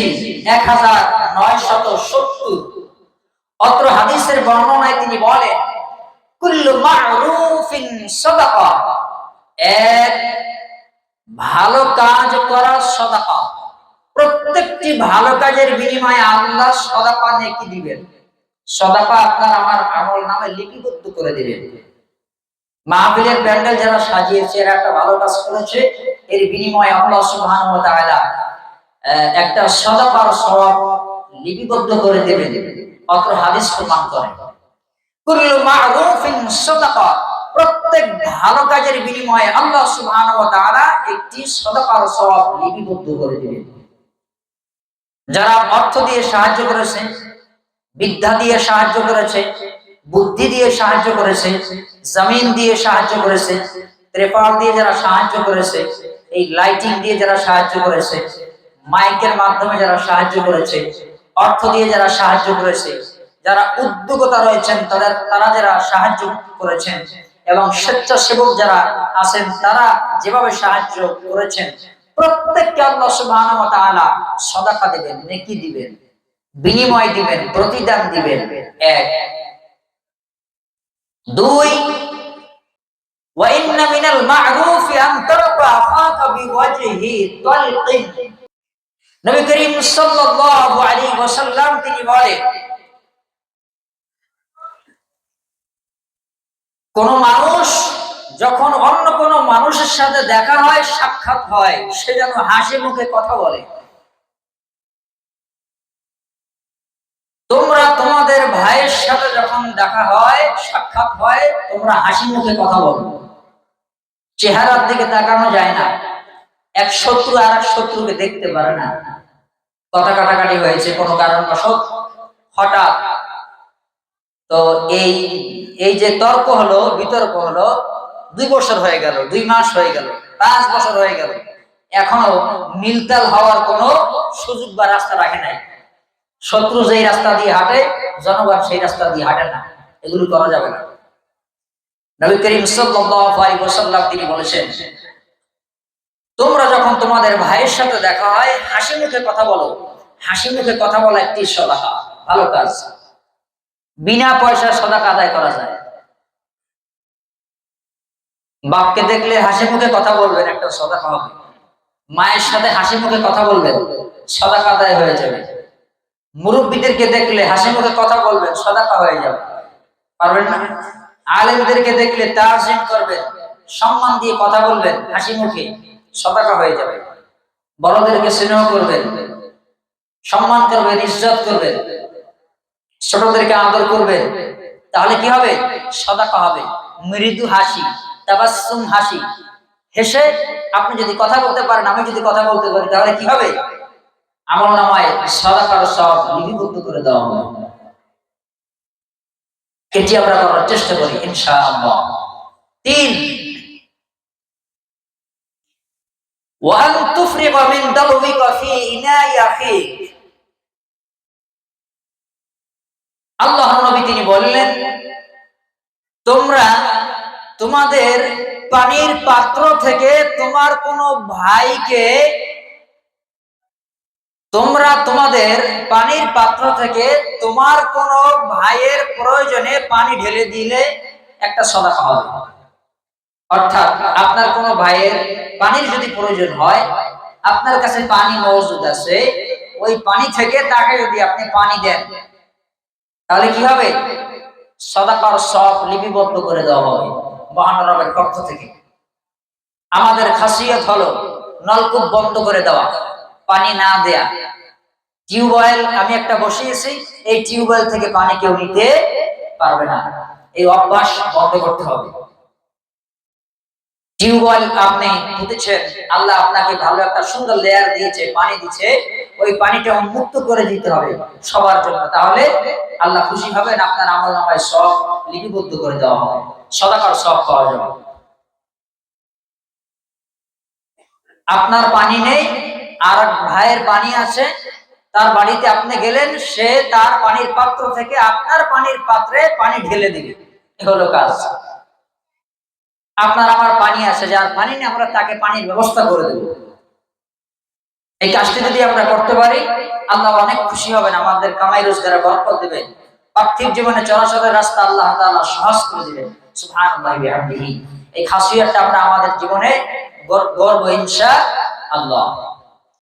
তিরমিজি 1970। অত্র হাদিসের বর্ণনায় তিনি বলেন, কুল্লু মা'রুফিন সাদাকা, এক ভালো কাজ করা সাদাকা। প্রত্যেকটি ভালো কাজের বিনিময়ে আল্লাহ সাদাকা নেকি দিবেন। সাদাকা আপনার আমার আমল নামে লিপিবদ্ধ করে দিবেন। মাহফিলের প্যান্ডেল যারা সাজিয়েছে, এরা একটা ভালো কাজ করেছে, এর বিনিময়ে আল্লাহ সুবহানাহু ওয়া তাআলা একটা সাদাকার সওয়াব লিপিবদ্ধ করে দেবেন। অত্র হাদিস প্রমাণ করে, কুল্লু মা'রুফিন সাদাকা, প্রত্যেক ভালো কাজের বিনিময়ে আল্লাহ সুবহানাহু ওয়া তাআলা একটি সাদাকার সওয়াব লিপিবদ্ধ করে দিবেন। যারা অর্থ দিয়ে সাহায্য করেছে, বিদ্যা দিয়ে সাহায্য করেছে, বুদ্ধি দিয়ে সাহায্য করেছে, জমিন দিয়ে সাহায্য করেছে, ত্রিপাল দিয়ে যারা সাহায্য করেছে, এই লাইটিং দিয়ে যারা সাহায্য করেছে, মাইকের মাধ্যমে যারা সাহায্য করেছে, অর্থ দিয়ে যারা সাহায্য করেছে, যারা উদ্যোক্তা রয়েছেন তারা যারা সাহায্য করেছেন, এবং স্বেচ্ছাসেবক যারা আছেন তারা যেভাবে সাহায্য করেছেন, প্রত্যেককে আল্লাহ সুবহানাহু ওয়া তাআলা সাদাকা দিবেন, নেকি দিবেন, বিনিময় দিবেন, প্রতিদান দিবেন। এক। দুই, ওয়া ইন্না মিনাল মা'রুফি আন তারকা আখাকা বিওয়াজহি তালকিন। নবী করিম সাল্লাল্লাহু আলাইহি ওয়াসাল্লাম তিনি বলেন, কোন মানুষ যখন অন্য কোন মানুষের সাথে দেখা হয়, সাক্ষাৎ হয়, সে যেন হাসি মুখে কথা বলে। তোমরা তোমাদের ভাইয়ের সাথে যখন দেখা হয়, সাক্ষাৎ হয়, তোমরা হাসি মুখে কথা বলো। চেহারার দিকে তাকানো যায় না। এক শত্রু আর এক শত্রুকে দেখতে পারে না। কথা কাটাকাটি হয়েছে কোনো কারণবশত, হঠাৎ তো এই যে তর্ক হলো, বিতর্ক হলো, 2 বছর হয়ে গেল, 2 মাস হয়ে গেল, 5 বছর হয়ে গেল, এখনো মিলতাল হওয়ার কোনো সুযোগ বা রাস্তা রাখে নাই। শত্রু যেই রাস্তা দিয়ে হাঁটে, জনগণ সেই রাস্তা দিয়ে হাঁটে না। এগুলো করা যাবে না। নবী করিম সাল্লাল্লাহু আলাইহি ওয়াসাল্লাম তিনি বলেছেন, তোমরা যখন তোমাদের ভাইয়ের সাথে দেখা হয়, হাসি মুখে কথা বলো। হাসি মুখে কথা বলা একটি সাদাকা, ভালো কাজ। বিনা পয়সায় সাদাকা আদায় করা যায়। বাপকে দেখলে হাসি মুখে কথা বলবেন, একটা সাদাকা হবে। মায়ের সাথে হাসি মুখে কথা বলবেন, সাদাকা আদায় হয়ে যাবে। মুরব্বীদেরকে দেখলে হাসি মুখে কথা বলবেন, সাদাকা হয়ে যাবে। পারবেন না? আলেমদেরকে দেখলে তাজিম করবেন, সম্মান দিয়ে কথা বলবেন, হাসি মুখে, সাদাকা হয়ে যাবে। বড়দেরকে স্নেহ করবেন, সম্মান করবেন, ইজ্জত করবেন, ছোটদেরকে আদর করবেন, তাহলে কি হবে? সাদাকা হবে। মৃদু হাসি, তাবাসসুম হাসি, হেসে আপনি যদি কথা বলতে পারেন, আমি যদি কথা বলতে পারি, তাহলে কি হবে? আমলনামায় সাদাকার সওয়াব লিপিবদ্ধ করে দেওয়া হবে। এটি আমরা করার চেষ্টা করি ইনশাআল্লাহ। 3, ওয়া আন তুফরিগা মিন দালবিকা ফি ইনাই আখিক। আল্লাহর নবী তিনি বললেন, তোমরা তোমাদের পানির পাত্র থেকে তোমার কোন ভাইকে, তোমার কোন ভাইয়ের প্রয়োজনে পানি ঢেলে দিলে একটা সাদাকা হবে। অর্থাৎ আপনার কোন ভাইয়ের পানির যদি প্রয়োজন হয়, আপনার কাছে পানি মজুদ আছে, ওই পানি থেকে তাকে যদি আপনি পানি দেন, তাহলে কি হবে? সাদাকার সওয়াব লিপিবদ্ধ করে দেওয়া হবে মহান রবের পক্ষ থেকে। আমাদের খাসিয়ত হলো নলকূপ বন্ধ করে দেওয়া, পানি না দেয়া। টিউবওয়েল আমি একটা বসিয়েছি, এই টিউবওয়েল থেকে পানি কেউ নিতে পারবে না। এই অভ্যাস বন্ধ করতে হবে। টিউবওয়েল আপনি পুঁতেছেন, আল্লাহ আপনাকে ভালো একটা সুন্দর লেয়ার দিয়েছে, পানি দিচ্ছে, ওই পানিটা উন্মুক্ত করে দিতে হবে সবার জন্য। তাহলে আল্লাহ খুশি হবেন, আপনার আমলনামায় সব লিপিবদ্ধ করে দেওয়া হবে, সাদাকার সব পাওয়া যাবে। আপনার পানি নেই, আর ভাইয়ের পানি আছে, তার বাড়িতে আপনি গেলেন, সে তার পানির পাত্র থেকে আপনার পানির পাত্রে পানি ঢেলে দিবে, এ হলো কাজ। আপনার আমার পানি আছে, যার পানি নেই আমরা তাকে পানির ব্যবস্থা করে দেব। এই কাজটি যদি আমরা করতে পারি আল্লাহ অনেক খুশি হবেন, আমাদের কামাই রোজগারে বরকত দিবেন, পার্থিব জীবনে চলাচলের রাস্তা আল্লাহ তাআলা সহজ করে দিবেন। সুবহানাল্লাহি ওয়া বিহামদিহি। এই খাসিয়াতটা আমরা আমাদের জীবনে গর্ব ইনশাআল্লাহ।